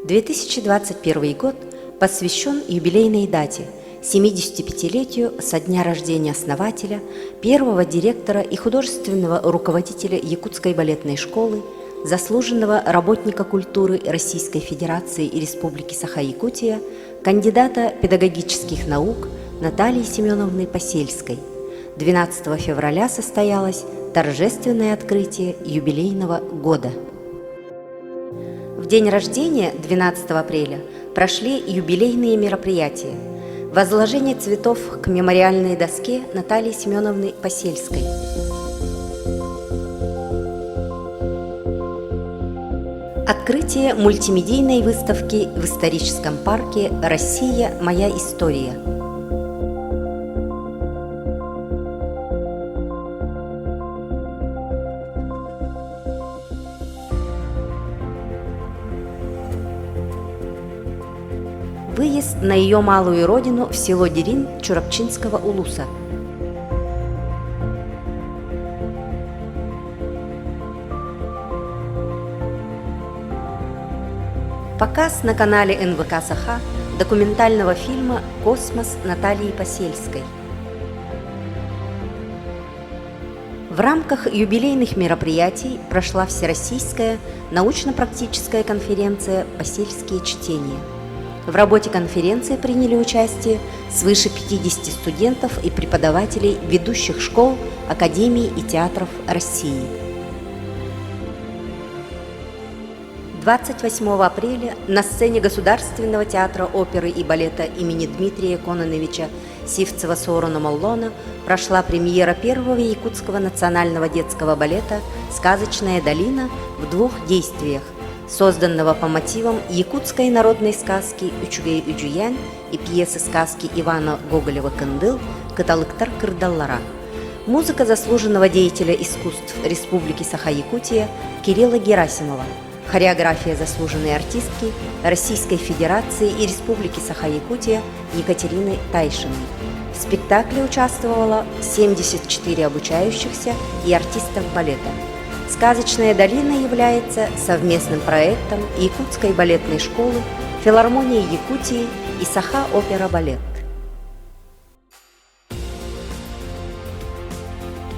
2021 год посвящен юбилейной дате – 75-летию со дня рождения основателя, первого директора и художественного руководителя Якутской балетной школы, заслуженного работника культуры Российской Федерации и Республики Саха-Якутия, кандидата педагогических наук Натальи Семеновны Посельской. 12 февраля состоялось торжественное открытие юбилейного года. В день рождения, 12 апреля, прошли юбилейные мероприятия. Возложение цветов к мемориальной доске Натальи Семеновны Посельской. Открытие мультимедийной выставки в историческом парке «Россия. Моя история». Выезд на ее малую родину в село Дерин Чурапчинского улуса. Показ на канале НВК Саха документального фильма «Космос» Натальи Посельской. В рамках юбилейных мероприятий прошла Всероссийская научно-практическая конференция «Посельские чтения». В работе конференции приняли участие свыше 50 студентов и преподавателей ведущих школ, академий и театров России. 28 апреля на сцене Государственного театра оперы и балета имени Дмитрия Кононовича Сивцева-Соорономоллона прошла премьера первого якутского национального детского балета «Сказочная долина» в двух действиях, созданного по мотивам якутской народной сказки «Учугей-Уджуянь» и пьесы сказки Ивана Гоголева-Кындыл «Кыталыктар Кырдаллара». Музыка заслуженного деятеля искусств Республики Саха-Якутия Кирилла Герасимова. Хореография заслуженной артистки Российской Федерации и Республики Саха-Якутия Екатерины Тайшиной. В спектакле участвовало 74 обучающихся и артистов балета. «Сказочная долина» является совместным проектом Якутской балетной школы, филармонии Якутии и Саха-опера-балет.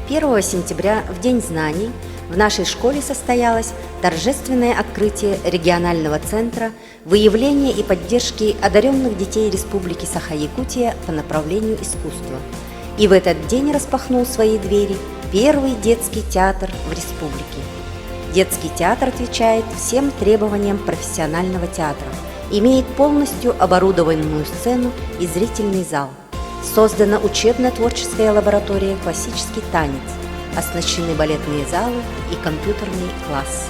1 сентября, в День знаний, в нашей школе состоялось торжественное открытие регионального центра выявления и поддержки одаренных детей Республики Саха-Якутия по направлению искусства. И в этот день распахнул свои двери первый детский театр в республике. Детский театр отвечает всем требованиям профессионального театра, имеет полностью оборудованную сцену и зрительный зал. Создана учебно-творческая лаборатория «Классический танец», оснащены балетные залы и компьютерный класс.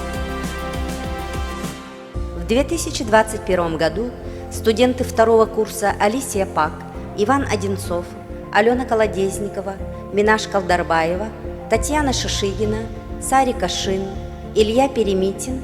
В 2021 году студенты второго курса Алисия Пак, Иван Одинцов, Алена Колодезникова, Минаш Калдарбаева, Татьяна Шишигина, Сарика Шин, Илья Перемитин,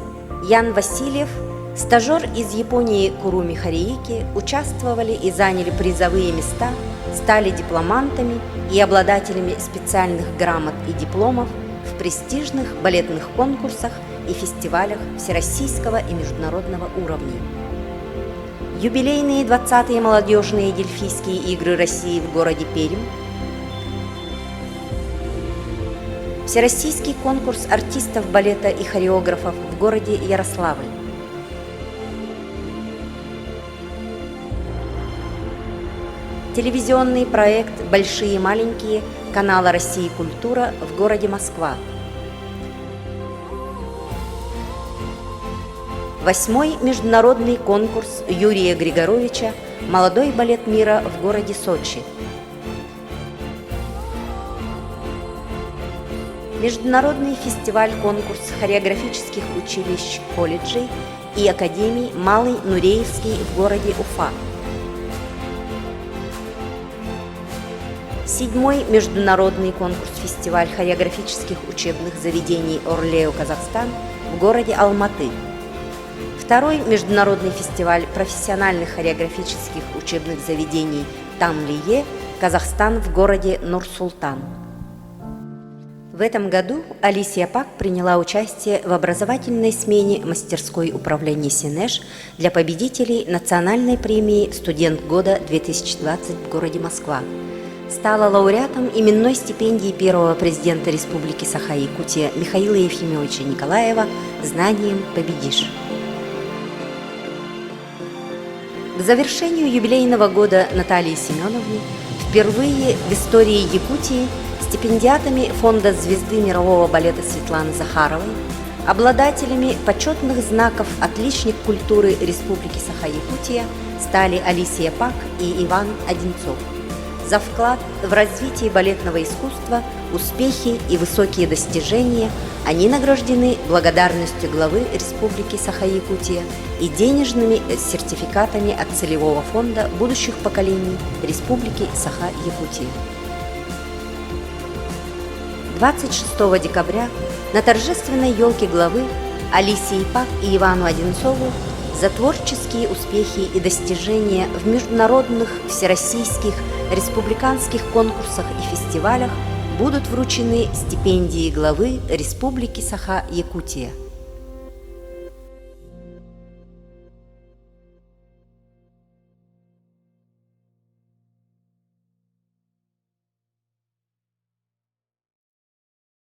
Ян Васильев, стажер из Японии Куруми Хариики участвовали и заняли призовые места, стали дипломантами и обладателями специальных грамот и дипломов в престижных балетных конкурсах и фестивалях всероссийского и международного уровня. Юбилейные 20-е молодежные дельфийские игры России в городе Пермь, Всероссийский конкурс артистов балета и хореографов в городе Ярославль, телевизионный проект «Большие и маленькие» канала «Россия. Культура» в городе Москва, 8-й международный конкурс Юрия Григоровича «Молодой балет мира» в городе Сочи, международный фестиваль-конкурс хореографических училищ, колледжей и академий «Малый Нуреевский» в городе Уфа, 7-й международный конкурс-фестиваль хореографических учебных заведений «Орлео, Казахстан» в городе Алматы, 2-й международный фестиваль профессиональных хореографических учебных заведений «Тамлие, Казахстан» в городе Нур-Султан. В этом году Алисия Пак приняла участие в образовательной смене мастерской управления СИНЭШ для победителей национальной премии «Студент года-2020» в городе Москва. Стала лауреатом именной стипендии первого президента Республики Саха-Якутия Михаила Ефимовича Николаева «Знанием победишь». К завершению юбилейного года Натальи Семеновны впервые в истории Якутии стипендиатами Фонда звезды мирового балета Светланы Захаровой, обладателями почетных знаков «Отличник культуры Республики Саха-Якутия» стали Алисия Пак и Иван Одинцов. За вклад в развитие балетного искусства, успехи и высокие достижения они награждены благодарностью главы Республики Саха-Якутия и денежными сертификатами от целевого фонда будущих поколений Республики Саха-Якутия. 26 декабря на торжественной елке главы Алисии Пак и Ивану Одинцову за творческие успехи и достижения в международных, всероссийских, республиканских конкурсах и фестивалях будут вручены стипендии главы Республики Саха-Якутия.